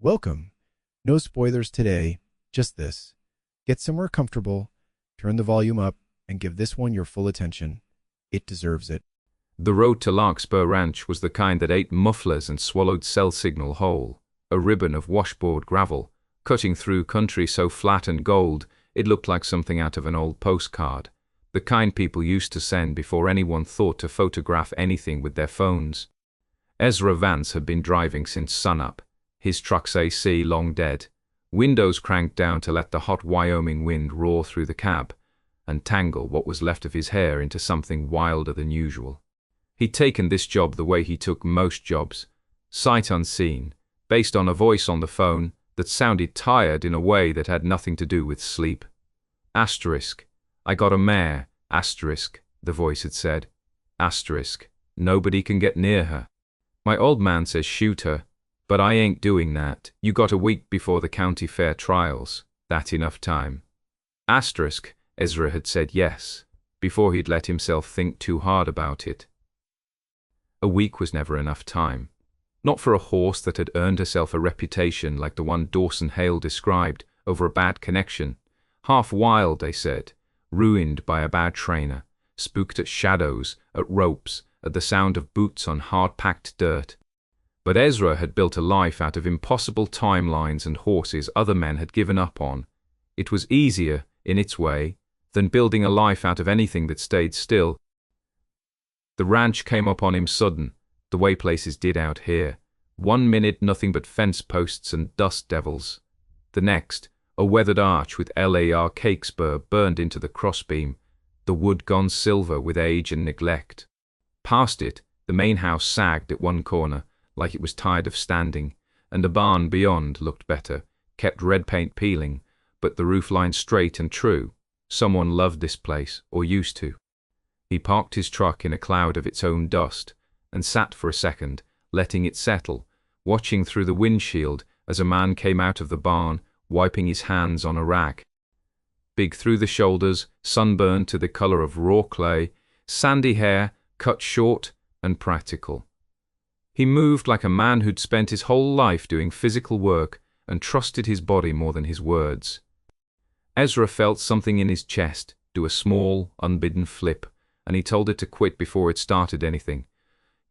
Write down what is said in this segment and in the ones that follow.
Welcome. No spoilers today, just this. Get somewhere comfortable, turn the volume up, and give this one your full attention. It deserves it. The road to Larkspur Ranch was the kind that ate mufflers and swallowed cell signal whole. A ribbon of washboard gravel, cutting through country so flat and gold it looked like something out of an old postcard. The kind people used to send before anyone thought to photograph anything with their phones. Ezra Vance had been driving since sunup, his truck's AC long dead, windows cranked down to let the hot Wyoming wind roar through the cab and tangle what was left of his hair into something wilder than usual. He'd taken this job the way he took most jobs, sight unseen, based on a voice on the phone that sounded tired in a way that had nothing to do with sleep. Asterisk, I got a mare, asterisk, the voice had said. Asterisk, nobody can get near her. My old man says shoot her, but I ain't doing that. You got a week before the county fair trials. That enough time? Asterisk, Ezra had said yes, before he'd let himself think too hard about it. A week was never enough time. Not for a horse that had earned herself a reputation like the one Dawson Hale described over a bad connection. Half wild, they said, ruined by a bad trainer, spooked at shadows, at ropes, at the sound of boots on hard-packed dirt. But Ezra had built a life out of impossible timelines and horses other men had given up on. It was easier, in its way, than building a life out of anything that stayed still. The ranch came upon him sudden, the way places did out here. 1 minute nothing but fence posts and dust devils. The next, a weathered arch with LAR cakespur burned into the crossbeam, the wood gone silver with age and neglect. Past it, the main house sagged at one corner, like it was tired of standing, and a barn beyond looked better, kept red paint peeling, but the roof line straight and true. Someone loved this place, or used to. He parked his truck in a cloud of its own dust, and sat for a second, letting it settle, watching through the windshield as a man came out of the barn, wiping his hands on a rag. Big through the shoulders, sunburned to the color of raw clay, sandy hair, cut short and practical. He moved like a man who'd spent his whole life doing physical work and trusted his body more than his words. Ezra felt something in his chest do a small, unbidden flip, and he told it to quit before it started anything.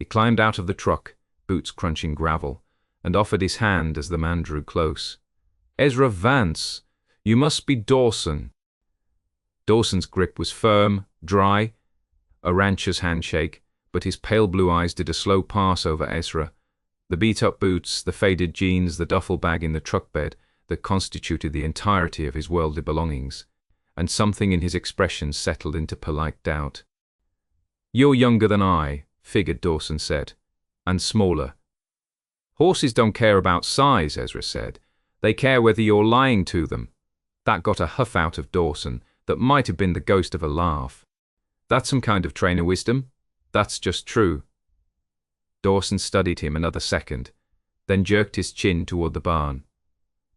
He climbed out of the truck, boots crunching gravel, and offered his hand as the man drew close. Ezra Vance, you must be Dawson. Dawson's grip was firm, dry, a rancher's handshake, but his pale blue eyes did a slow pass over Ezra. The beat-up boots, the faded jeans, the duffel bag in the truck bed that constituted the entirety of his worldly belongings, and something in his expression settled into polite doubt. You're younger than I, figured Dawson said, and smaller. Horses don't care about size, Ezra said. They care whether you're lying to them. That got a huff out of Dawson that might have been the ghost of a laugh. That's some kind of trainer wisdom. That's just true. Dawson studied him another second, then jerked his chin toward the barn.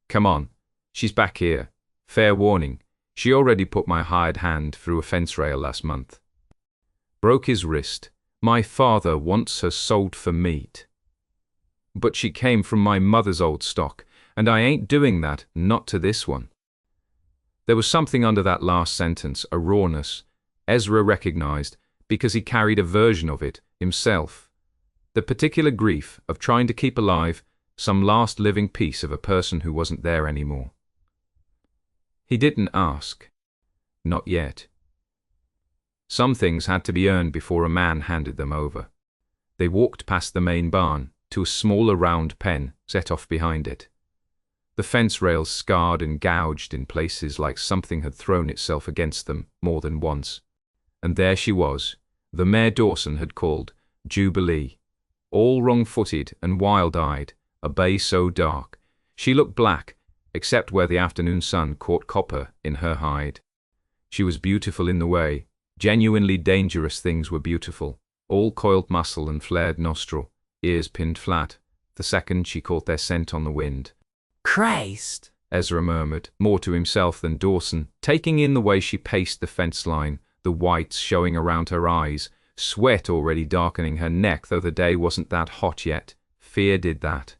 Come on, she's back here. Fair warning, she already put my hired hand through a fence rail last month. Broke his wrist. My father wants her sold for meat. But she came from my mother's old stock, and I ain't doing that, not to this one. There was something under that last sentence, a rawness, Ezra recognized, because he carried a version of it himself. The particular grief of trying to keep alive some last living piece of a person who wasn't there anymore. He didn't ask. Not yet. Some things had to be earned before a man handed them over. They walked past the main barn to a smaller round pen set off behind it. The fence rails scarred and gouged in places like something had thrown itself against them more than once. And there she was, the mare Dawson had called Jubilee, all wrong-footed and wild-eyed, a bay so dark. She looked black, except where the afternoon sun caught copper in her hide. She was beautiful in the way. Genuinely dangerous things were beautiful, all coiled muscle and flared nostril, ears pinned flat, the second she caught their scent on the wind. Christ, Ezra murmured, more to himself than Dawson, taking in the way she paced the fence line, the whites showing around her eyes, sweat already darkening her neck though the day wasn't that hot yet. Fear did that.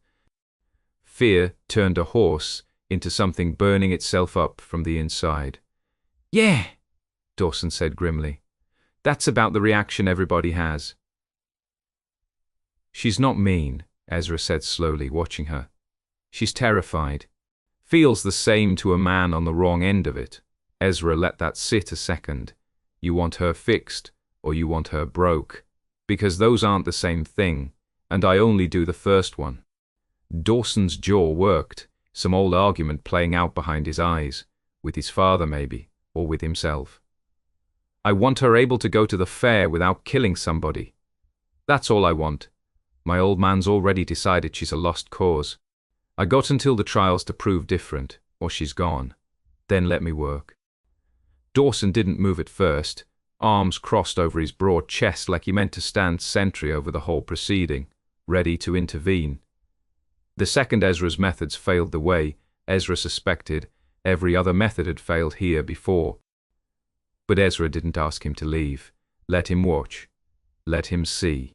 Fear turned a horse into something burning itself up from the inside. "Yeah," Dawson said grimly. "That's about the reaction everybody has." "She's not mean," Ezra said slowly, watching her. "She's terrified. Feels the same to a man on the wrong end of it." Ezra let that sit a second. You want her fixed, or you want her broke? Because those aren't the same thing, and I only do the first one. Dawson's jaw worked, some old argument playing out behind his eyes, with his father maybe, or with himself. "I want her able to go to the fair without killing somebody. That's all I want. My old man's already decided she's a lost cause. I got until the trials to prove different, or she's gone. Then let me work." Dawson didn't move at first, arms crossed over his broad chest like he meant to stand sentry over the whole proceeding, ready to intervene. The second Ezra's methods failed the way Ezra suspected every other method had failed here before. But Ezra didn't ask him to leave. Let him watch. Let him see.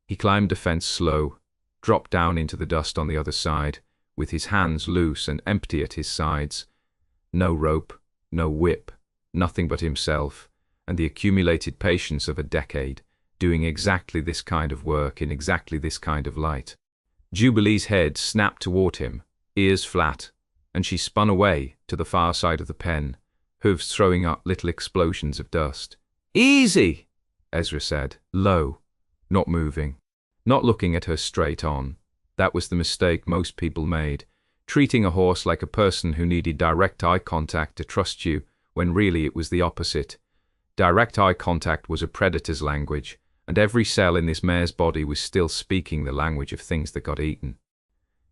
He climbed the fence slow, dropped down into the dust on the other side, with his hands loose and empty at his sides. No rope, no whip, nothing but himself, and the accumulated patience of a decade, doing exactly this kind of work in exactly this kind of light. Jubilee's head snapped toward him, ears flat, and she spun away to the far side of the pen, hooves throwing up little explosions of dust. "Easy," Ezra said, low, not moving, not looking at her straight on. That was the mistake most people made, treating a horse like a person who needed direct eye contact to trust you, when really it was the opposite. Direct eye contact was a predator's language, and every cell in this mare's body was still speaking the language of things that got eaten.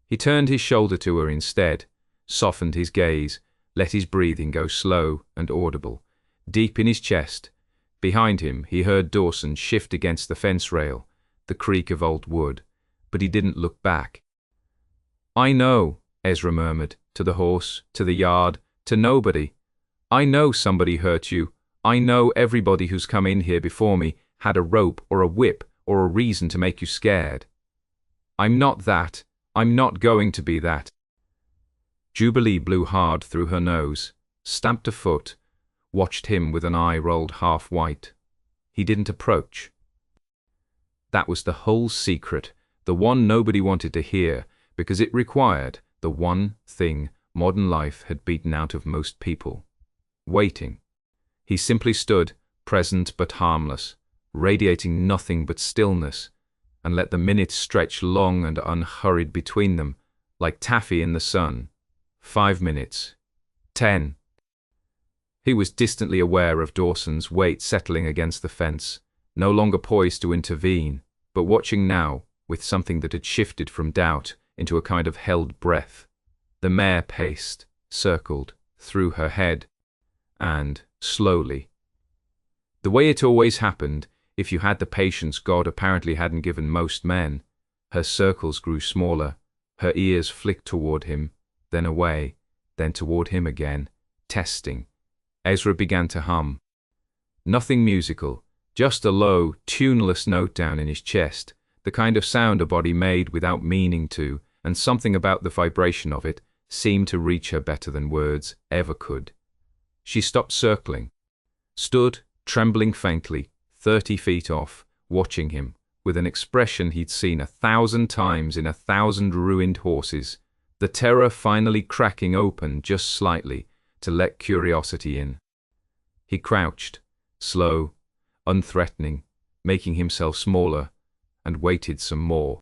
He turned his shoulder to her instead, softened his gaze, let his breathing go slow and audible, deep in his chest. Behind him, he heard Dawson shift against the fence rail, the creak of old wood, but he didn't look back. "I know," Ezra murmured, to the horse, to the yard, to nobody. "I know somebody hurt you. I know everybody who's come in here before me had a rope or a whip or a reason to make you scared. I'm not that. I'm not going to be that." Jubilee blew hard through her nose, stamped a foot, watched him with an eye rolled half white. He didn't approach. That was the whole secret, the one nobody wanted to hear, because it required the one thing modern life had beaten out of most people: waiting. He simply stood, present but harmless, radiating nothing but stillness, and let the minutes stretch long and unhurried between them, like taffy in the sun. 5 minutes. 10. He was distantly aware of Dawson's weight settling against the fence, no longer poised to intervene, but watching now with something that had shifted from doubt into a kind of held breath. The mare paced, circled, through her head, and, slowly, the way it always happened, if you had the patience God apparently hadn't given most men, her circles grew smaller, her ears flicked toward him, then away, then toward him again, testing. Ezra began to hum. Nothing musical, just a low, tuneless note down in his chest, the kind of sound a body made without meaning to, and something about the vibration of it seemed to reach her better than words ever could. She stopped circling, stood, trembling faintly, 30 feet off, watching him, with an expression he'd seen 1,000 times in 1,000 ruined horses, the terror finally cracking open just slightly to let curiosity in. He crouched, slow, unthreatening, making himself smaller, and waited some more.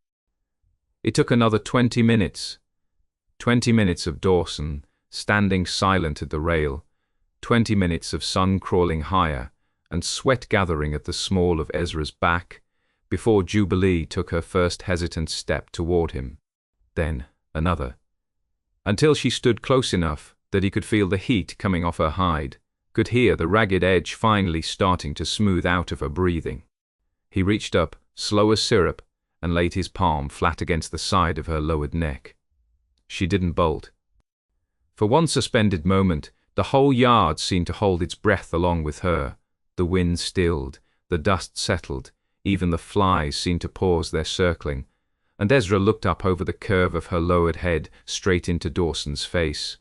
It took another 20 minutes. 20 minutes of Dawson, standing silent at the rail, 20 minutes of sun crawling higher, and sweat gathering at the small of Ezra's back, before Jubilee took her first hesitant step toward him. Then another. Until she stood close enough that he could feel the heat coming off her hide, could hear the ragged edge finally starting to smooth out of her breathing. He reached up, slow as syrup, and laid his palm flat against the side of her lowered neck. She didn't bolt. For one suspended moment, the whole yard seemed to hold its breath along with her. The wind stilled, the dust settled, even the flies seemed to pause their circling, and Ezra looked up over the curve of her lowered head straight into Dawson's face.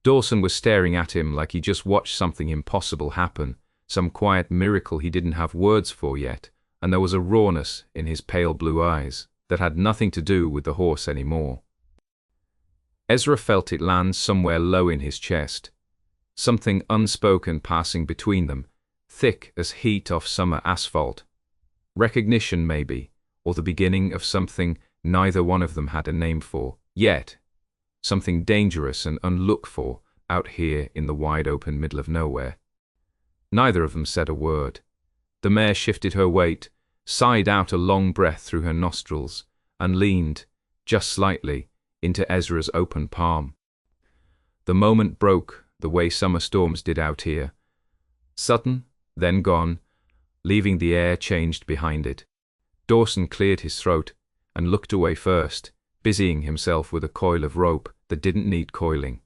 Dawson was staring at him like he just watched something impossible happen, some quiet miracle he didn't have words for yet, and there was a rawness in his pale blue eyes that had nothing to do with the horse anymore. Ezra felt it land somewhere low in his chest, something unspoken passing between them, thick as heat off summer asphalt. Recognition, maybe, or the beginning of something neither one of them had a name for, yet something dangerous and unlooked for out here in the wide open middle of nowhere. Neither of them said a word. The mare shifted her weight, sighed out a long breath through her nostrils, and leaned, just slightly, into Ezra's open palm. The moment broke the way summer storms did out here. Sudden, then gone, leaving the air changed behind it. Dawson cleared his throat and looked away first, busying himself with a coil of rope that didn't need coiling.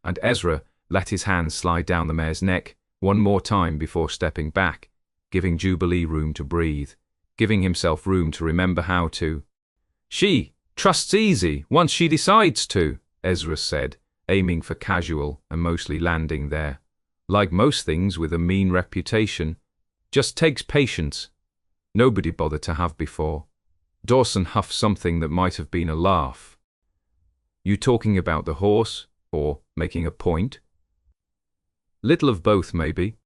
And Ezra let his hand slide down the mare's neck one more time before stepping back, giving Jubilee room to breathe, giving himself room to remember how to. "She trusts easy once she decides to," Ezra said, aiming for casual and mostly landing there. "Like most things with a mean reputation, just takes patience. Nobody bothered to have before." Dawson huffed something that might have been a laugh. "You talking about the horse, or making a point?" "Little of both, maybe."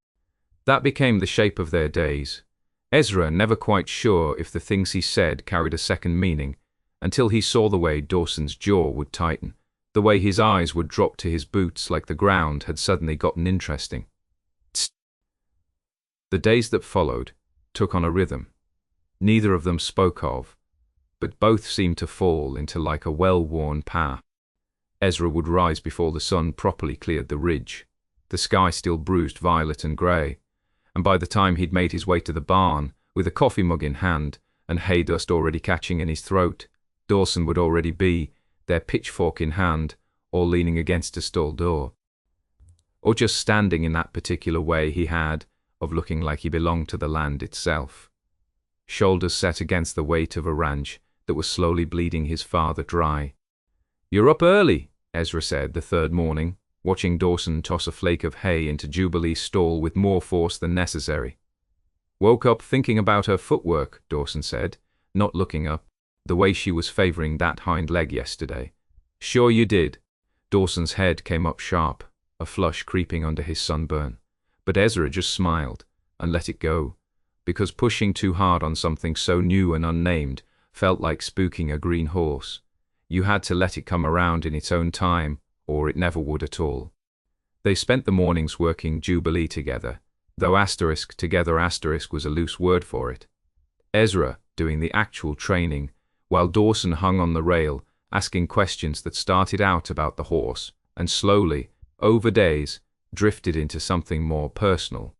That became the shape of their days. Ezra never quite sure if the things he said carried a second meaning, until he saw the way Dawson's jaw would tighten, the way his eyes would drop to his boots like the ground had suddenly gotten interesting. Tsk. The days that followed took on a rhythm neither of them spoke of, but both seemed to fall into like a well-worn path. Ezra would rise before the sun properly cleared the ridge, the sky still bruised violet and grey, and by the time he'd made his way to the barn, with a coffee mug in hand and hay dust already catching in his throat, Dawson would already be, their pitchfork in hand, or leaning against a stall door. Or just standing in that particular way he had of looking like he belonged to the land itself. Shoulders set against the weight of a ranch that was slowly bleeding his father dry. "You're up early," Ezra said the third morning, watching Dawson toss a flake of hay into Jubilee's stall with more force than necessary. "Woke up thinking about her footwork," Dawson said, not looking up, "the way she was favouring that hind leg yesterday." "Sure you did." Dawson's head came up sharp, a flush creeping under his sunburn, but Ezra just smiled and let it go, because pushing too hard on something so new and unnamed felt like spooking a green horse. You had to let it come around in its own time, or it never would at all. They spent the mornings working Jubilee together, though together was a loose word for it. Ezra doing the actual training, while Dawson hung on the rail, asking questions that started out about the horse, and slowly, over days, drifted into something more personal.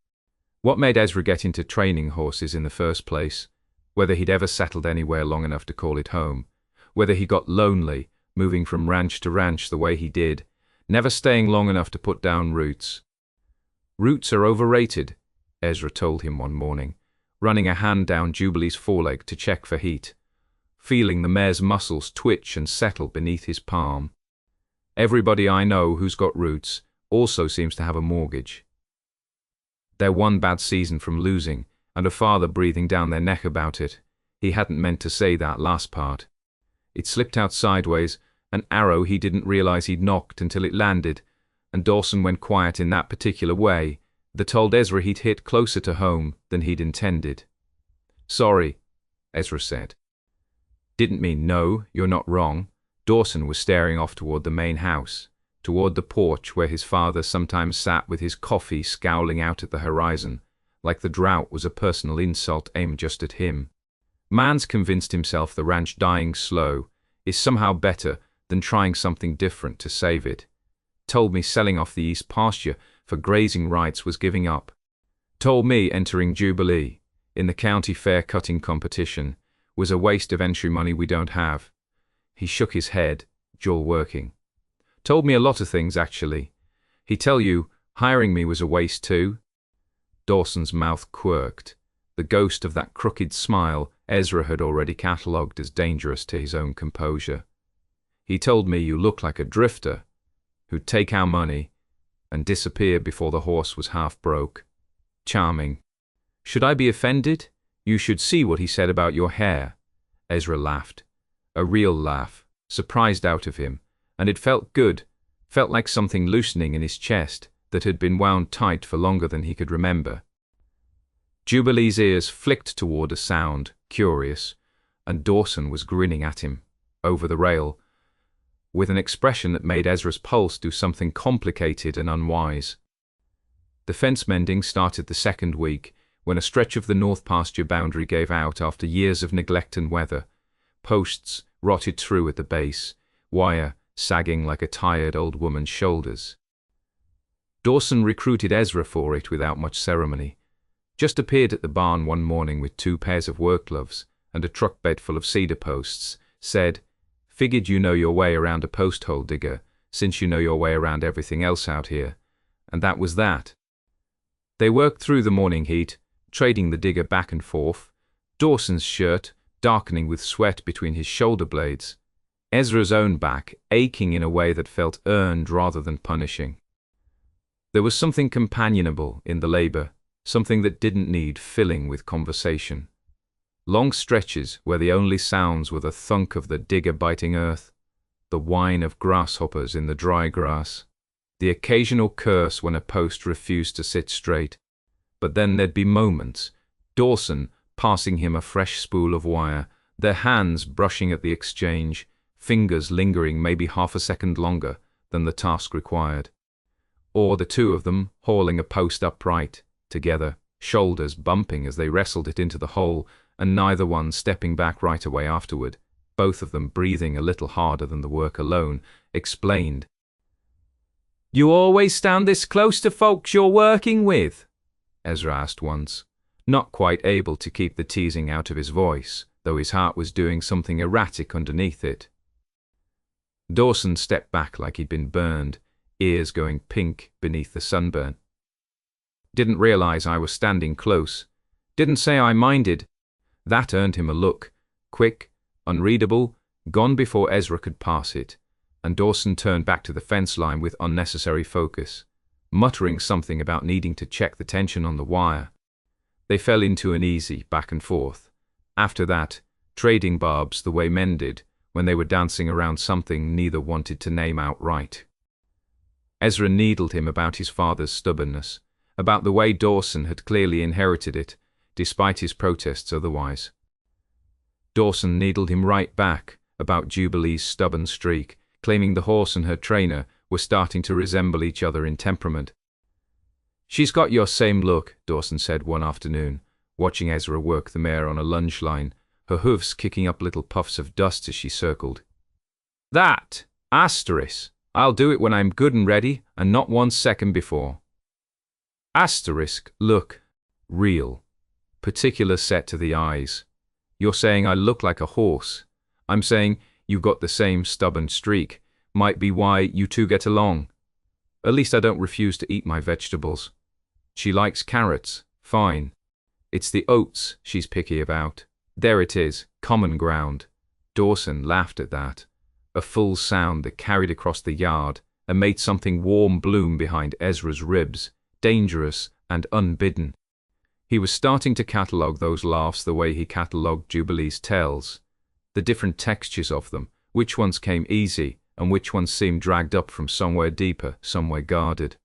What made Ezra get into training horses in the first place? Whether he'd ever settled anywhere long enough to call it home? Whether he got lonely, moving from ranch to ranch the way he did, never staying long enough to put down roots? "Roots are overrated," Ezra told him one morning, running a hand down Jubilee's foreleg to check for heat, feeling the mare's muscles twitch and settle beneath his palm. "Everybody I know who's got roots also seems to have a mortgage. They're one bad season from losing, and a father breathing down their neck about it." He hadn't meant to say that last part. It slipped out sideways, an arrow he didn't realize he'd knocked until it landed, and Dawson went quiet in that particular way that told Ezra he'd hit closer to home than he'd intended. "Sorry," Ezra said. "Didn't mean no, you're not wrong." Dawson was staring off toward the main house, toward the porch where his father sometimes sat with his coffee scowling out at the horizon, like the drought was a personal insult aimed just at him. Man's convinced himself the ranch dying slow is somehow better than trying something different to save it. Told me selling off the east pasture for grazing rights was giving up. Told me entering Jubilee, in the county fair cutting competition, was a waste of entry money we don't have. He shook his head, jaw working. Told me a lot of things, actually. He tell you hiring me was a waste too? Dawson's mouth quirked, the ghost of that crooked smile Ezra had already catalogued as dangerous to his own composure. "He told me you look like a drifter who'd take our money and disappear before the horse was half broke. Charming. Should I be offended? You should see what he said about your hair." Ezra laughed. A real laugh, surprised out of him, and it felt good, felt like something loosening in his chest that had been wound tight for longer than he could remember. Jubilee's ears flicked toward a sound, curious, and Dawson was grinning at him, over the rail, with an expression that made Ezra's pulse do something complicated and unwise. The fence mending started the second week, when a stretch of the north pasture boundary gave out after years of neglect and weather. Posts rotted through at the base, wire sagging like a tired old woman's shoulders. Dawson recruited Ezra for it without much ceremony. Just appeared at the barn one morning with 2 pairs of work gloves and a truck bed full of cedar posts, said, "Figured you know your way around a post hole digger, since you know your way around everything else out here." And that was that. They worked through the morning heat, trading the digger back and forth, Dawson's shirt darkening with sweat between his shoulder blades, Ezra's own back aching in a way that felt earned rather than punishing. There was something companionable in the labor, something that didn't need filling with conversation. Long stretches where the only sounds were the thunk of the digger biting earth, the whine of grasshoppers in the dry grass, the occasional curse when a post refused to sit straight. But then there'd be moments, Dawson passing him a fresh spool of wire, their hands brushing at the exchange, fingers lingering maybe half a second longer than the task required. Or the two of them hauling a post upright, together, shoulders bumping as they wrestled it into the hole, and neither one stepping back right away afterward, both of them breathing a little harder than the work alone, explained. "You always stand this close to folks you're working with?" Ezra asked once, not quite able to keep the teasing out of his voice, though his heart was doing something erratic underneath it. Dawson stepped back like he'd been burned, ears going pink beneath the sunburn. "Didn't realize I was standing close. Didn't say I minded." That earned him a look, quick, unreadable, gone before Ezra could pass it, and Dawson turned back to the fence line with unnecessary focus, muttering something about needing to check the tension on the wire. They fell into an easy back and forth. After that, trading barbs the way men did when they were dancing around something neither wanted to name outright. Ezra needled him about his father's stubbornness, about the way Dawson had clearly inherited it, despite his protests otherwise. Dawson needled him right back about Jubilee's stubborn streak, claiming the horse and her trainer were starting to resemble each other in temperament. "She's got your same look," Dawson said one afternoon, watching Ezra work the mare on a lunge line, her hooves kicking up little puffs of dust as she circled. "That, asterisk, I'll do it when I'm good and ready, and not 1 second before." Asterisk, look, real, particular set to the eyes. You're saying I look like a horse. I'm saying you've got the same stubborn streak. Might be why you two get along. At least I don't refuse to eat my vegetables. She likes carrots, fine. It's the oats she's picky about. There it is, common ground. Dawson laughed at that, a full sound that carried across the yard and made something warm bloom behind Ezra's ribs, dangerous and unbidden. He was starting to catalogue those laughs the way he catalogued Jubilee's tells, the different textures of them, which ones came easy and which ones seemed dragged up from somewhere deeper, somewhere guarded.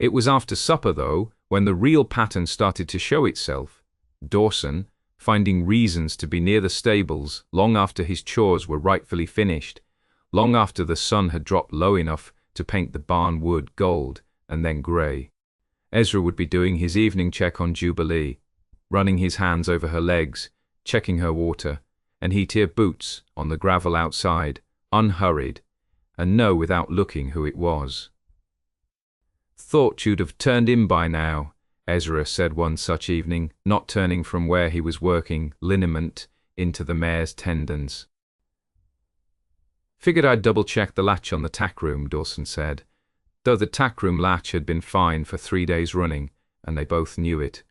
It was after supper, though, when the real pattern started to show itself. Dawson, finding reasons to be near the stables long after his chores were rightfully finished, long after the sun had dropped low enough to paint the barn wood gold and then grey. Ezra would be doing his evening check on Jubilee, running his hands over her legs, checking her water, and he'd hear boots on the gravel outside, unhurried, and know without looking who it was. "Thought you'd have turned in by now," Ezra said one such evening, not turning from where he was working liniment into the mare's tendons. "Figured I'd double-check the latch on the tack room," Dawson said, though the tack room latch had been fine for 3 days running, and they both knew it.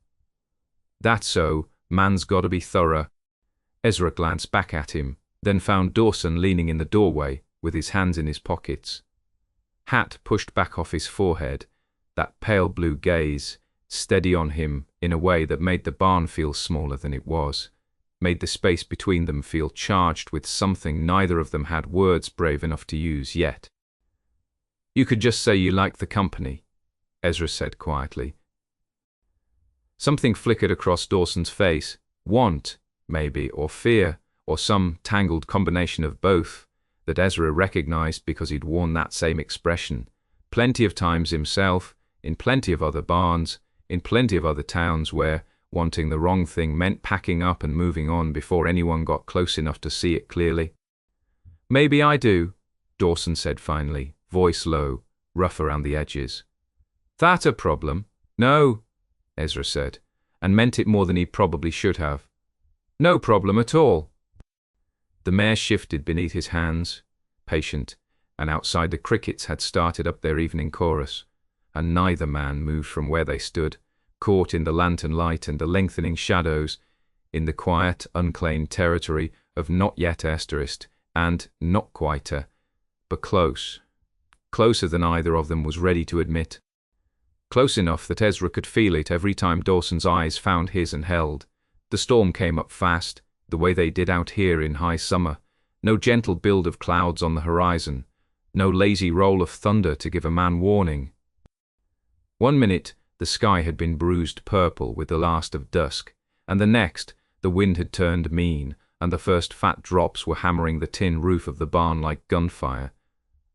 "That's so, man's gotta be thorough." Ezra glanced back at him, then found Dawson leaning in the doorway with his hands in his pockets. Hat pushed back off his forehead, that pale blue gaze steady on him in a way that made the barn feel smaller than it was, made the space between them feel charged with something neither of them had words brave enough to use yet. "You could just say you like the company," Ezra said quietly. Something flickered across Dawson's face. Want, maybe, or fear, or some tangled combination of both, that Ezra recognized because he'd worn that same expression plenty of times himself, in plenty of other barns, in plenty of other towns where wanting the wrong thing meant packing up and moving on before anyone got close enough to see it clearly. "Maybe I do," Dawson said finally, voice low, rough around the edges. "That a problem?" "No," Ezra said, and meant it more than he probably should have. "No problem at all." The mare shifted beneath his hands, patient, and outside the crickets had started up their evening chorus, and neither man moved from where they stood, caught in the lantern light and the lengthening shadows, in the quiet, unclaimed territory of not yet asterisked and not quiter, but close, closer than either of them was ready to admit. Close enough that Ezra could feel it every time Dawson's eyes found his and held. The storm came up fast, the way they did out here in high summer, no gentle build of clouds on the horizon, no lazy roll of thunder to give a man warning. 1 minute, the sky had been bruised purple with the last of dusk, and the next, the wind had turned mean, and the first fat drops were hammering the tin roof of the barn like gunfire.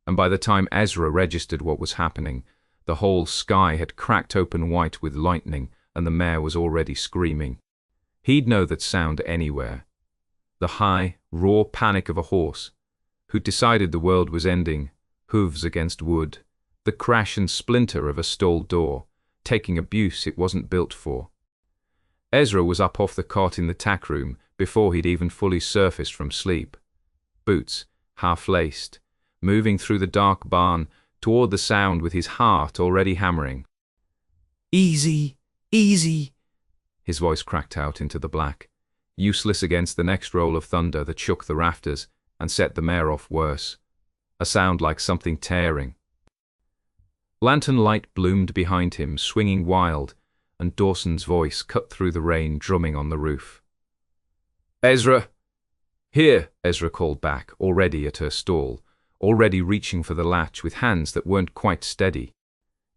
And by the time Ezra registered what was happening, the whole sky had cracked open white with lightning, and the mare was already screaming. He'd know that sound anywhere. The high, raw panic of a horse, who'd decided the world was ending, hooves against wood, the crash and splinter of a stalled door, taking abuse it wasn't built for. Ezra was up off the cot in the tack room before he'd even fully surfaced from sleep. Boots, half-laced, moving through the dark barn toward the sound with his heart already hammering. "Easy, easy," his voice cracked out into the black, useless against the next roll of thunder that shook the rafters and set the mare off worse. A sound like something tearing. Lantern light bloomed behind him, swinging wild, and Dawson's voice cut through the rain, drumming on the roof. "Ezra!" "Here," Ezra called back, already at her stall, already reaching for the latch with hands that weren't quite steady.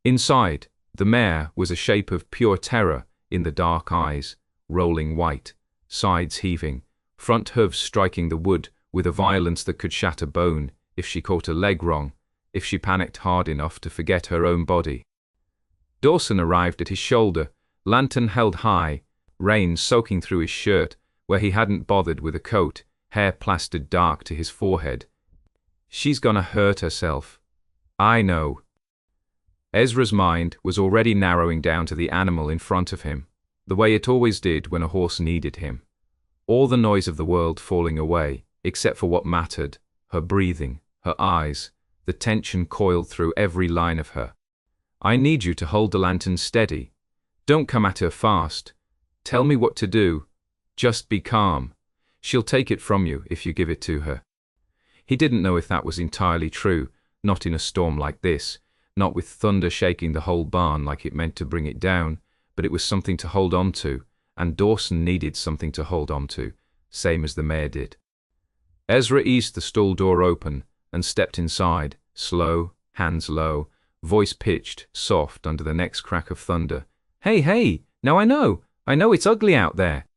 Inside, the mare was a shape of pure terror in the dark eyes, rolling white, sides heaving, front hooves striking the wood with a violence that could shatter bone if she caught a leg wrong, if she panicked hard enough to forget her own body. Dawson arrived at his shoulder, lantern held high, rain soaking through his shirt where he hadn't bothered with a coat, hair plastered dark to his forehead. "She's gonna hurt herself." "I know." Ezra's mind was already narrowing down to the animal in front of him, the way it always did when a horse needed him. All the noise of the world falling away, except for what mattered, her breathing, her eyes, the tension coiled through every line of her. "I need you to hold the lantern steady. Don't come at her fast. Tell me what to do. Just be calm. She'll take it from you if you give it to her." He didn't know if that was entirely true, not in a storm like this, not with thunder shaking the whole barn like it meant to bring it down, but it was something to hold on to, and Dawson needed something to hold on to, same as the mare did. Ezra eased the stall door open and stepped inside, slow, hands low, voice pitched, soft under the next crack of thunder. "Hey, hey, now I know it's ugly out there."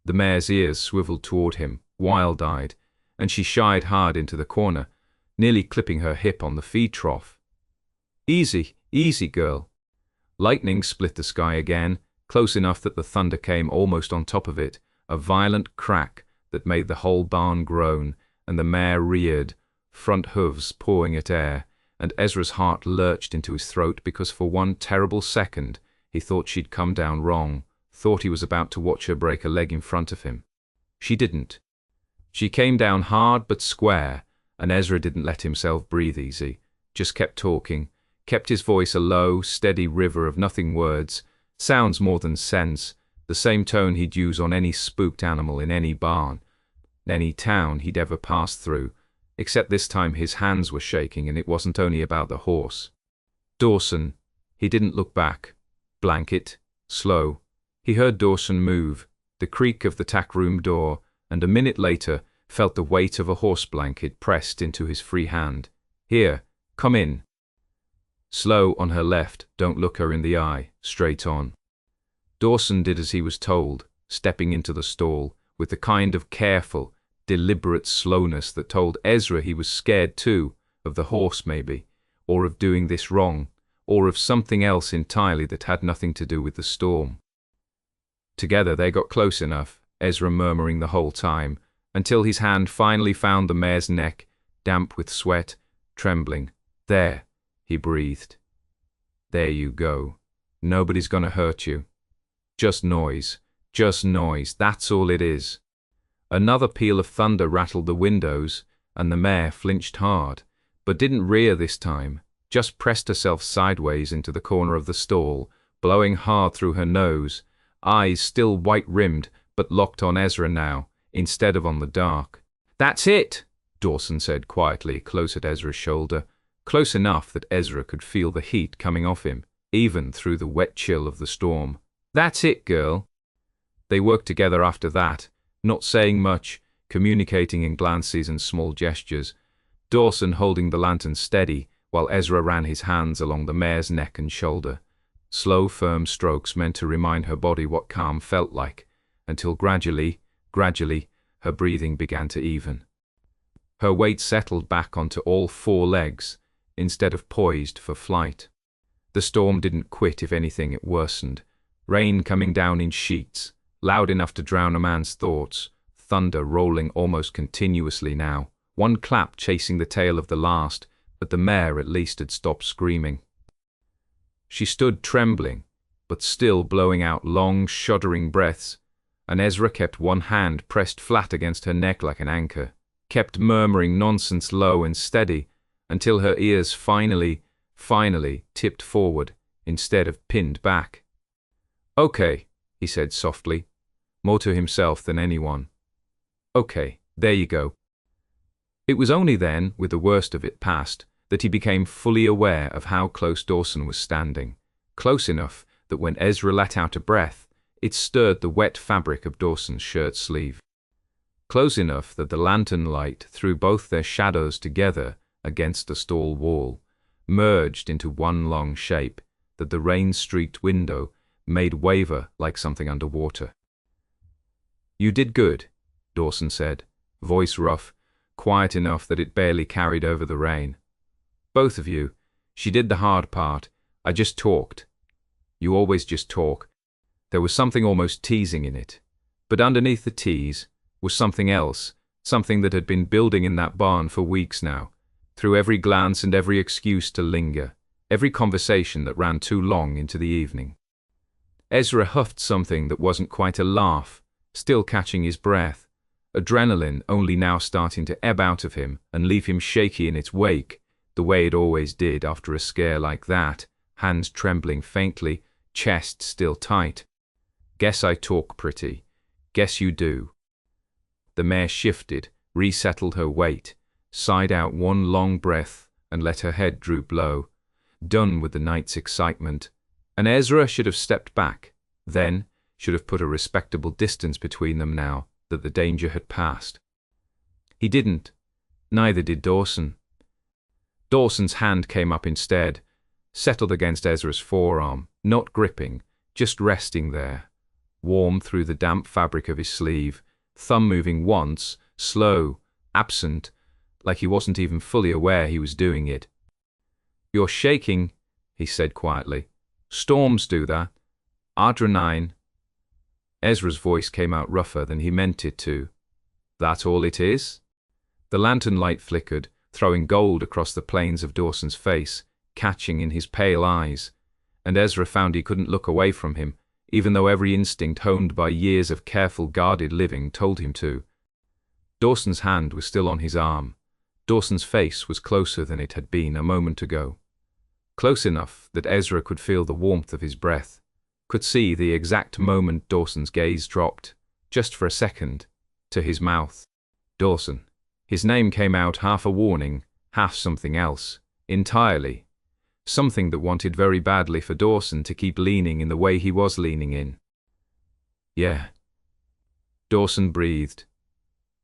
The mare's ears swiveled toward him, wild-eyed, and she shied hard into the corner, nearly clipping her hip on the feed trough. "Easy, easy, girl." Lightning split the sky again, close enough that the thunder came almost on top of it, a violent crack that made the whole barn groan, and the mare reared, front hooves pawing at air, and Ezra's heart lurched into his throat because for one terrible second he thought she'd come down wrong, thought he was about to watch her break a leg in front of him. She didn't. She came down hard but square, and Ezra didn't let himself breathe easy, just kept talking, kept his voice a low, steady river of nothing words, sounds more than sense, the same tone he'd use on any spooked animal in any barn, any town he'd ever passed through, except this time his hands were shaking and it wasn't only about the horse. Dawson. He didn't look back. Blanket. Slow. He heard Dawson move, the creak of the tack room door, and a minute later felt the weight of a horse blanket pressed into his free hand. Here, come in. Slow on her left, don't look her in the eye, straight on. Dawson did as he was told, stepping into the stall, with the kind of careful, deliberate slowness that told Ezra he was scared too, of the horse maybe, or of doing this wrong, or of something else entirely that had nothing to do with the storm. Together they got close enough, Ezra murmuring the whole time, until his hand finally found the mare's neck, damp with sweat, trembling. There, he breathed. There you go. Nobody's gonna hurt you. Just noise, that's all it is. Another peal of thunder rattled the windows, and the mare flinched hard, but didn't rear this time, just pressed herself sideways into the corner of the stall, blowing hard through her nose, eyes still white-rimmed but locked on Ezra now, instead of on the dark. "That's it," Dawson said quietly, close at Ezra's shoulder, close enough that Ezra could feel the heat coming off him, even through the wet chill of the storm. "That's it, girl." They worked together after that, not saying much, communicating in glances and small gestures, Dawson holding the lantern steady while Ezra ran his hands along the mare's neck and shoulder. Slow, firm strokes meant to remind her body what calm felt like, until gradually, her breathing began to even. Her weight settled back onto all four legs, instead of poised for flight. The storm didn't quit, if anything it worsened. Rain coming down in sheets, loud enough to drown a man's thoughts, thunder rolling almost continuously now, one clap chasing the tail of the last, but the mare at least had stopped screaming. She stood trembling, but still blowing out long, shuddering breaths, and Ezra kept one hand pressed flat against her neck like an anchor, kept murmuring nonsense low and steady, until her ears finally tipped forward, instead of pinned back. "Okay," he said softly, more to himself than anyone. "Okay, there you go." It was only then, with the worst of it past, that he became fully aware of how close Dawson was standing, close enough that when Ezra let out a breath, it stirred the wet fabric of Dawson's shirt sleeve. Close enough that the lantern light threw both their shadows together against the stall wall, merged into one long shape that the rain-streaked window made waver like something underwater. "You did good," Dawson said, voice rough, quiet enough that it barely carried over the rain. "Both of you. She did the hard part. I just talked. You always just talk." There was something almost teasing in it. But underneath the tease was something else, something that had been building in that barn for weeks now, through every glance and every excuse to linger, every conversation that ran too long into the evening. Ezra huffed something that wasn't quite a laugh, still catching his breath, adrenaline only now starting to ebb out of him and leave him shaky in its wake, the way it always did after a scare like that, hands trembling faintly, chest still tight. "Guess I talk pretty. Guess you do." The mare shifted, resettled her weight, sighed out one long breath and let her head droop low, done with the night's excitement, and Ezra should have stepped back, then should have put a respectable distance between them now that the danger had passed. He didn't. Neither did Dawson. Dawson's hand came up instead, settled against Ezra's forearm, not gripping, just resting there, warm through the damp fabric of his sleeve, thumb moving once, slow, absent, like he wasn't even fully aware he was doing it. "You're shaking," he said quietly. "Storms do that. Adrenaline." Ezra's voice came out rougher than he meant it to. "That all it is?" The lantern light flickered, throwing gold across the planes of Dawson's face, catching in his pale eyes, and Ezra found he couldn't look away from him, even though every instinct honed by years of careful, guarded living told him to. Dawson's hand was still on his arm. Dawson's face was closer than it had been a moment ago. Close enough that Ezra could feel the warmth of his breath, could see the exact moment Dawson's gaze dropped, just for a second, to his mouth. Dawson. His name came out half a warning, half something else, entirely. Something that wanted very badly for Dawson to keep leaning in the way he was leaning in. Yeah. Dawson breathed,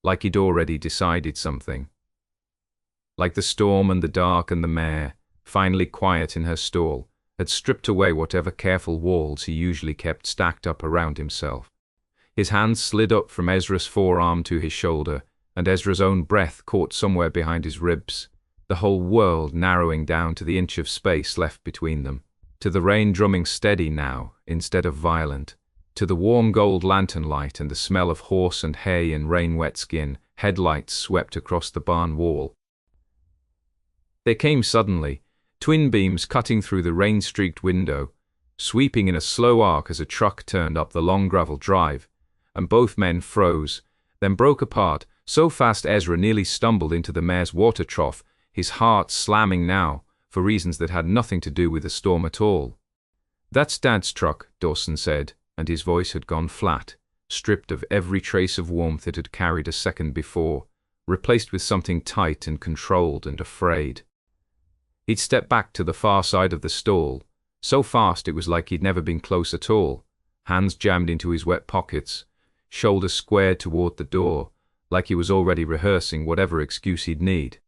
like he'd already decided something. Like the storm and the dark and the mare, finally quiet in her stall, had stripped away whatever careful walls he usually kept stacked up around himself. His hands slid up from Ezra's forearm to his shoulder, and Ezra's own breath caught somewhere behind his ribs, the whole world narrowing down to the inch of space left between them, to the rain drumming steady now, instead of violent, to the warm gold lantern light and the smell of horse and hay and rain-wet skin, headlights swept across the barn wall. They came suddenly, twin beams cutting through the rain-streaked window, sweeping in a slow arc as a truck turned up the long gravel drive, and both men froze, then broke apart, so fast Ezra nearly stumbled into the mare's water trough, his heart slamming now, for reasons that had nothing to do with the storm at all. "That's Dad's truck," Dawson said, and his voice had gone flat, stripped of every trace of warmth it had carried a second before, replaced with something tight and controlled and afraid. He'd stepped back to the far side of the stall, so fast it was like he'd never been close at all, hands jammed into his wet pockets, shoulders squared toward the door, like he was already rehearsing whatever excuse he'd need.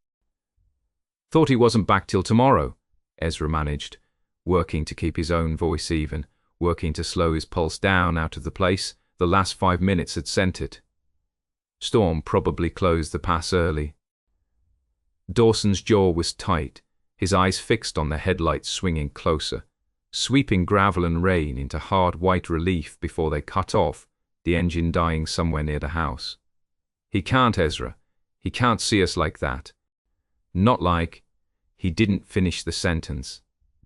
"Thought he wasn't back till tomorrow," Ezra managed, working to keep his own voice even, working to slow his pulse down out of the place the last 5 minutes had sent it. Storm probably closed the pass early. Dawson's jaw was tight, his eyes fixed on the headlights swinging closer, sweeping gravel and rain into hard white relief before they cut off, the engine dying somewhere near the house. "He can't, Ezra. He can't see us like that. Not like—" He didn't finish the sentence.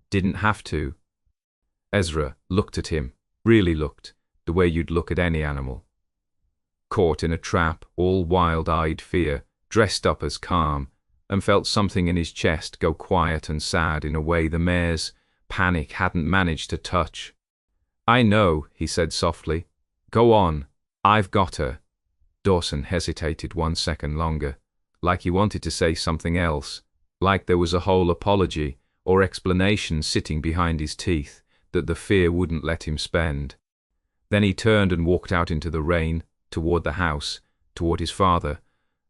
Didn't have to. Ezra looked at him, really looked, the way you'd look at any animal. Caught in a trap, all wild-eyed fear, dressed up as calm, and felt something in his chest go quiet and sad in a way the mare's panic hadn't managed to touch. "I know," he said softly. "Go on. I've got her." Dawson hesitated 1 second longer, like he wanted to say something else, like there was a whole apology or explanation sitting behind his teeth that the fear wouldn't let him spend. Then he turned and walked out into the rain, toward the house, toward his father,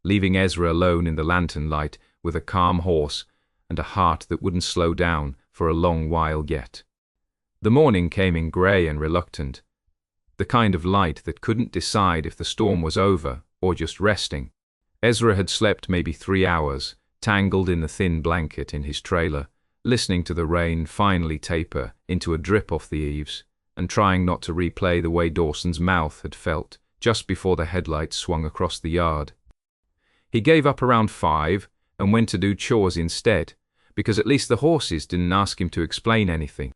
leaving Ezra alone in the lantern light with a calm horse and a heart that wouldn't slow down for a long while yet. The morning came in grey and reluctant, the kind of light that couldn't decide if the storm was over or just resting. Ezra had slept maybe 3 hours, tangled in the thin blanket in his trailer, listening to the rain finally taper into a drip off the eaves, and trying not to replay the way Dawson's mouth had felt just before the headlights swung across the yard. He gave up around 5 and went to do chores instead, because at least the horses didn't ask him to explain anything.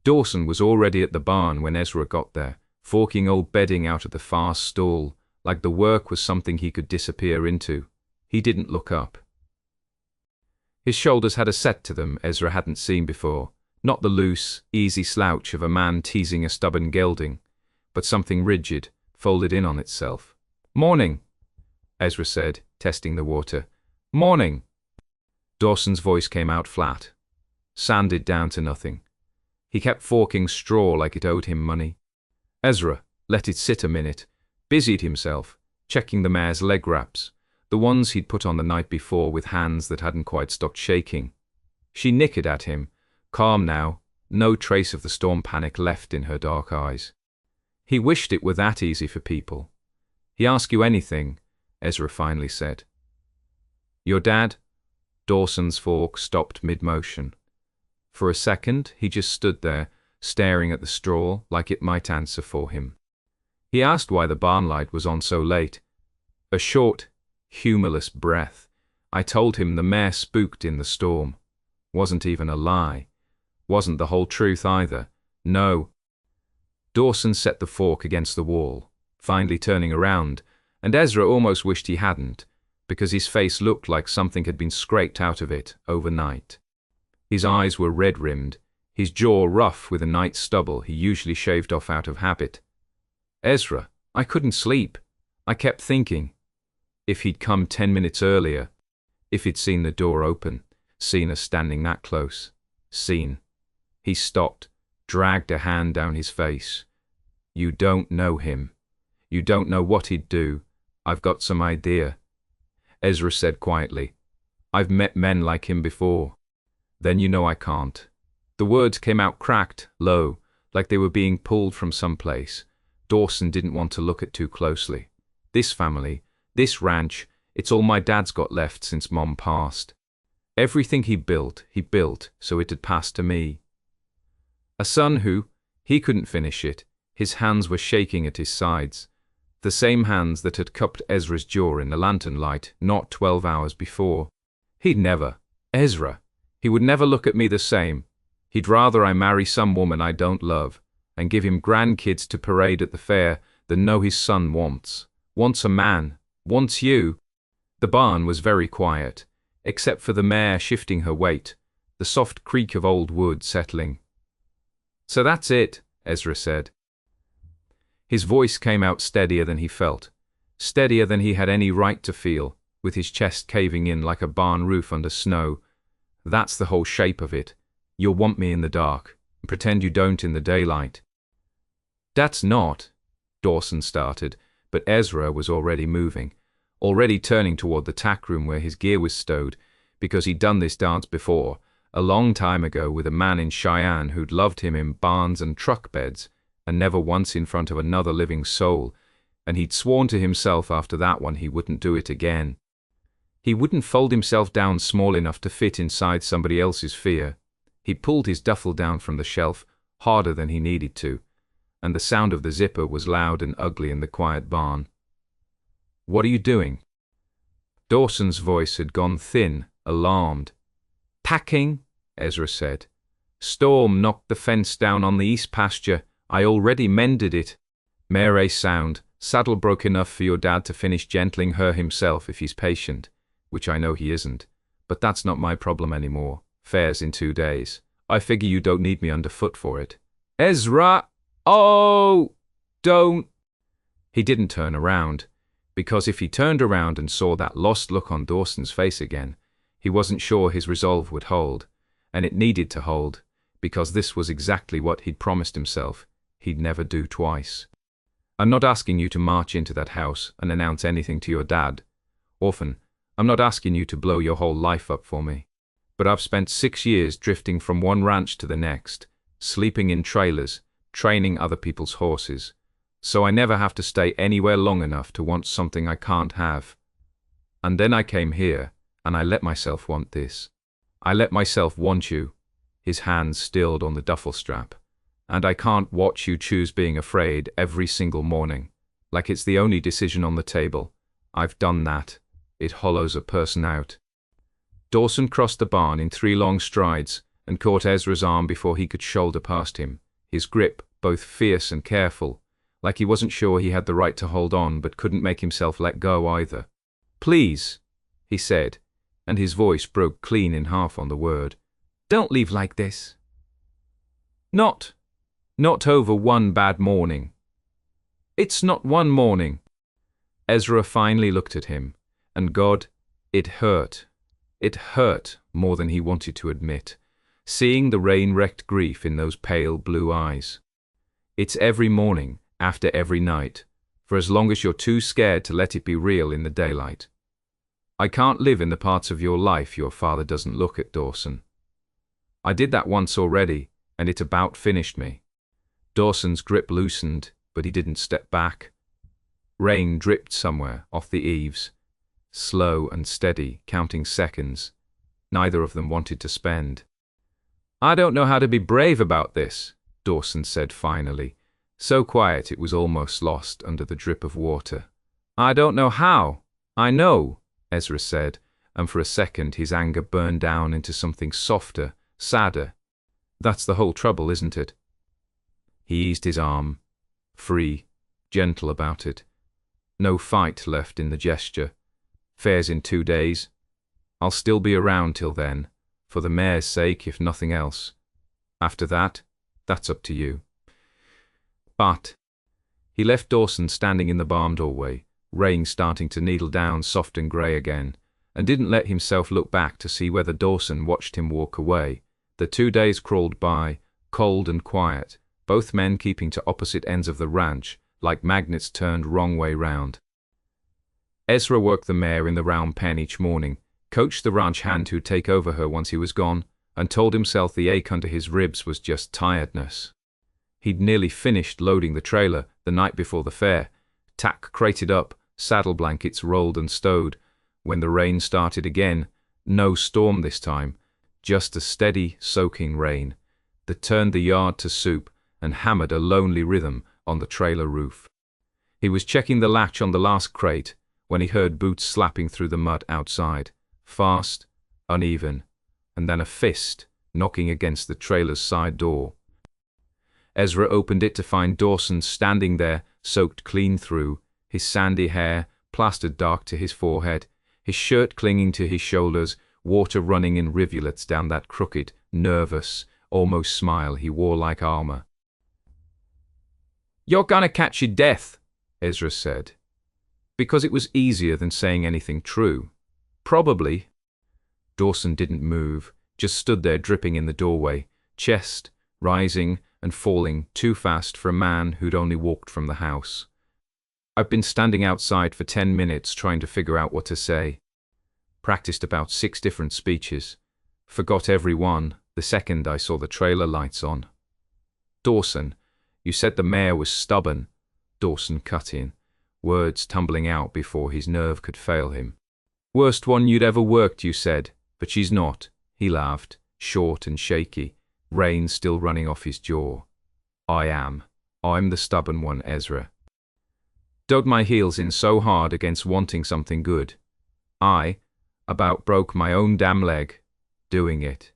Dawson was already at the barn when Ezra got there, forking old bedding out of the far stall, like the work was something he could disappear into. He didn't look up. His shoulders had a set to them Ezra hadn't seen before, not the loose, easy slouch of a man teasing a stubborn gelding, but something rigid, folded in on itself. "Morning," Ezra said, testing the water. "Morning." Dawson's voice came out flat, sanded down to nothing. He kept forking straw like it owed him money. Ezra let it sit a minute, busied himself, checking the mare's leg wraps, the ones he'd put on the night before with hands that hadn't quite stopped shaking. She nickered at him, calm now, no trace of the storm panic left in her dark eyes. He wished it were that easy for people. "He ask you anything?" Ezra finally said. "Your dad?" Dawson's fork stopped mid-motion. For a second, he just stood there, staring at the straw like it might answer for him. He asked why the barn light was on so late. A short, humorless breath. I told him the mare spooked in the storm. Wasn't even a lie. Wasn't the whole truth either. No. Dawson set the fork against the wall, finally turning around, and Ezra almost wished he hadn't, because his face looked like something had been scraped out of it overnight. His eyes were red-rimmed, his jaw rough with a night's stubble he usually shaved off out of habit. Ezra, I couldn't sleep. I kept thinking, if he'd come 10 minutes earlier, if he'd seen the door open, seen us standing that close, seen. He stopped, dragged a hand down his face. You don't know him. You don't know what he'd do. I've got some idea. Ezra said quietly, I've met men like him before. Then you know I can't. The words came out cracked, low, like they were being pulled from someplace. Dawson didn't want to look at too closely. This family, this ranch, it's all my dad's got left since Mom passed. Everything he built so it had passed to me. A son who, he couldn't finish it, his hands were shaking at his sides. The same hands that had cupped Ezra's jaw in the lantern light not 12 hours before. He'd never, Ezra, he would never look at me the same. He'd rather I marry some woman I don't love and give him grandkids to parade at the fair than know his son wants a man, wants you. The barn was very quiet, except for the mare shifting her weight, the soft creak of old wood settling. So that's it, Ezra said. His voice came out steadier than he felt, steadier than he had any right to feel, with his chest caving in like a barn roof under snow. That's the whole shape of it. You'll want me in the dark, and pretend you don't in the daylight. That's not, Dawson started, but Ezra was already moving, already turning toward the tack room where his gear was stowed, because he'd done this dance before, a long time ago with a man in Cheyenne who'd loved him in barns and truck beds, and never once in front of another living soul, and he'd sworn to himself after that one he wouldn't do it again. He wouldn't fold himself down small enough to fit inside somebody else's fear. He pulled his duffel down from the shelf, harder than he needed to, and the sound of the zipper was loud and ugly in the quiet barn. What are you doing? Dawson's voice had gone thin, alarmed. Packing, Ezra said. Storm knocked the fence down on the east pasture. I already mended it. Mere sound, saddle broke enough for your dad to finish gentling her himself if he's patient, which I know he isn't, but that's not my problem anymore. Fair's in 2 days. I figure you don't need me underfoot for it. Ezra! Oh! Don't! He didn't turn around, because if he turned around and saw that lost look on Dawson's face again, he wasn't sure his resolve would hold, and it needed to hold, because this was exactly what he'd promised himself he'd never do twice. I'm not asking you to march into that house and announce anything to your dad. Orphan, I'm not asking you to blow your whole life up for me. But I've spent 6 years drifting from one ranch to the next, sleeping in trailers, training other people's horses, so I never have to stay anywhere long enough to want something I can't have. And then I came here, and I let myself want this. I let myself want you. His hands stilled on the duffel strap. And I can't watch you choose being afraid every single morning, like it's the only decision on the table. I've done that. It hollows a person out. Dawson crossed the barn in 3 long strides and caught Ezra's arm before he could shoulder past him, his grip both fierce and careful, like he wasn't sure he had the right to hold on but couldn't make himself let go either. Please, he said, and his voice broke clean in half on the word. Don't leave like this. Not over one bad morning. It's not one morning. Ezra finally looked at him, and God, it hurt. It hurt more than he wanted to admit, seeing the rain-wrecked grief in those pale blue eyes. It's every morning, after every night, for as long as you're too scared to let it be real in the daylight. I can't live in the parts of your life your father doesn't look at, Dawson. I did that once already, and it about finished me. Dawson's grip loosened, but he didn't step back. Rain dripped somewhere off the eaves, slow and steady, counting seconds. Neither of them wanted to spend. I don't know how to be brave about this, Dawson said finally, so quiet it was almost lost under the drip of water. I don't know how. I know, Ezra said, and for a second his anger burned down into something softer, sadder. That's the whole trouble, isn't it? He eased his arm, free, gentle about it. No fight left in the gesture. Fair's in 2 days. I'll still be around till then, for the mare's sake if nothing else. After that, that's up to you. But he left Dawson standing in the barn doorway, rain starting to needle down soft and grey again, and didn't let himself look back to see whether Dawson watched him walk away. The 2 days crawled by, cold and quiet, both men keeping to opposite ends of the ranch, like magnets turned wrong way round. Ezra worked the mare in the round pen each morning, coached the ranch hand who'd take over her once he was gone, and told himself the ache under his ribs was just tiredness. He'd nearly finished loading the trailer the night before the fair, tack crated up, saddle blankets rolled and stowed, when the rain started again. No storm this time, just a steady, soaking rain that turned the yard to soup and hammered a lonely rhythm on the trailer roof. He was checking the latch on the last crate when he heard boots slapping through the mud outside, fast, uneven, and then a fist knocking against the trailer's side door. Ezra opened it to find Dawson standing there, soaked clean through, his sandy hair plastered dark to his forehead, his shirt clinging to his shoulders, water running in rivulets down that crooked, nervous, almost smile he wore like armor. "You're gonna catch your death," Ezra said, because it was easier than saying anything true. Probably. Dawson didn't move, just stood there dripping in the doorway, chest rising and falling too fast for a man who'd only walked from the house. "I've been standing outside for 10 minutes trying to figure out what to say. Practiced about 6 different speeches. Forgot every one the second I saw the trailer lights on." "Dawson, you said the mare was stubborn," Dawson cut in, words tumbling out before his nerve could fail him. "Worst one you'd ever worked, you said, but she's not," he laughed, short and shaky, rain still running off his jaw. I'm the stubborn one, Ezra. Dug my heels in so hard against wanting something good. I about broke my own damn leg doing it."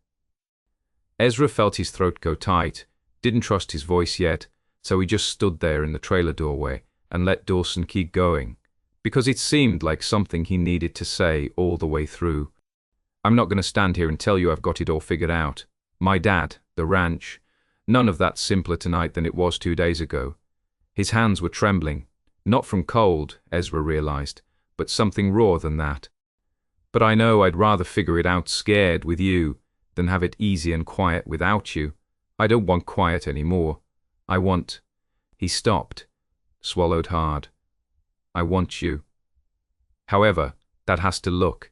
Ezra felt his throat go tight, didn't trust his voice yet, so he just stood there in the trailer doorway and let Dawson keep going, because it seemed like something he needed to say all the way through. "I'm not going to stand here and tell you I've got it all figured out. My dad, the ranch, none of that simpler tonight than it was 2 days ago." His hands were trembling, not from cold, Ezra realized, but something rawer than that. "But I know I'd rather figure it out scared with you than have it easy and quiet without you. I don't want quiet anymore. I want—" He stopped, swallowed hard. "I want you. However, that has to look."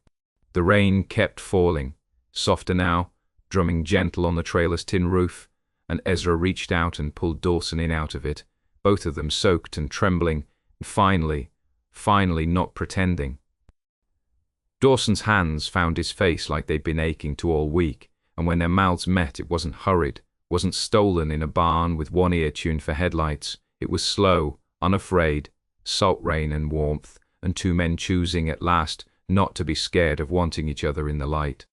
The rain kept falling, softer now, drumming gentle on the trailer's tin roof, and Ezra reached out and pulled Dawson in out of it, both of them soaked and trembling, and finally not pretending. Dawson's hands found his face like they'd been aching to all week, and when their mouths met it wasn't hurried, wasn't stolen in a barn with one ear tuned for headlights. It was slow, unafraid, salt rain and warmth, and 2 men choosing at last not to be scared of wanting each other in the light.